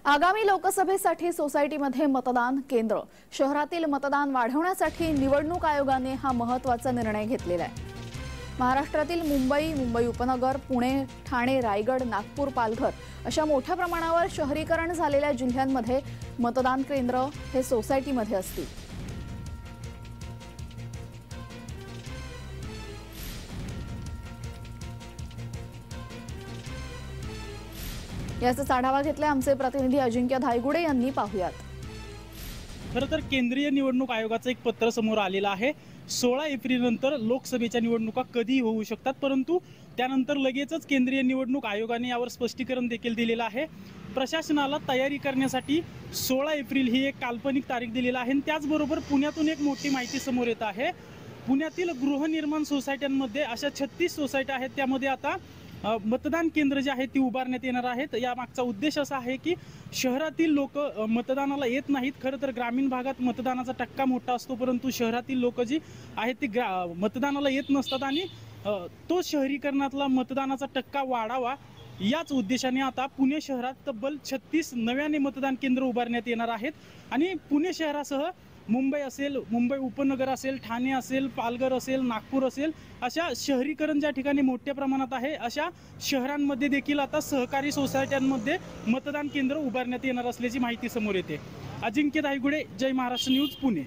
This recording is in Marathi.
आगामी लोकसभेसाठी सोसायटीमध्ये मतदान केंद्र शहरातील मतदान वाढवण्यासाठी निवडणूक आयोगाने हा महत्त्वाचा निर्णय घेतलेला आहे। महाराष्ट्रातील मुंबई उपनगर, पुणे, ठाणे, रायगड, नागपूर, पालघर अशा मोठ्या प्रमाणावर शहरीकरण झालेल्या जिल्ह्यांमध्ये मतदान केंद्र हे सोसायटीमध्ये असतील। याचा आढावा घेतलाय आमचे प्रतिनिधी अजिंक्य धायगुडे यांनी। पाहूयात। खरं तर केंद्रीय निवडणूक आयोगाचं एक पत्र समोर आलेलं आहे। 16 एप्रिल नंतर लोकसभेच्या निवडणुका कधी होऊ शकतात, परंतु त्यानंतर लगेचच केंद्रीय निवडणूक आयोगाने यावर स्पष्टीकरण देखील दिलेलं आहे। प्रशासनाला तयारी करण्यासाठी 16 एप्रिल ही एक काल्पनिक तारीख दिलेली आहे। त्याचबरोबर पुण्यातून एक मोठी माहिती समोर येत आहे। पुण्यातील गृहनिर्माण सोसायट्यांमध्ये अशा 36 सोसायट्या आहेत, त्यामध्ये आता मतदान केंद्र जे आहे ती उभारण्यात येणार आहेत। या मागचा उद्देश असा आहे की शहरातील लोक मतदानाला येत नाहीत। खरं तर ग्रामीण भागात मतदानाचा टक्का मोठा असतो, परंतु शहरातील लोक जी आहेत ती मतदानाला येत नसतात आणि तो शहरीकरणातला मतदानाचा टक्का वाढावा याच उद्देशाने आता पुणे शहरात तब्बल 36 नव्याने मतदान केंद्र उभारण्यात येणार आहेत। आणि पुणे शहरासह मुंबई असेल, मुंबई उपनगर असेल, ठाणे असेल, पालघर असेल, नागपूर असेल, अशा शहरीकरण ज्या ठिकाणी मोठ्या प्रमाणात आहे अशा शहरांमध्ये देखील आता सहकारी सोसायट्यांमध्ये मतदान केंद्र उभारण्यात येणार असल्याची माहिती समोर येते। अजिंक्य धायगुडे, जय महाराष्ट्र न्यूज, पुणे।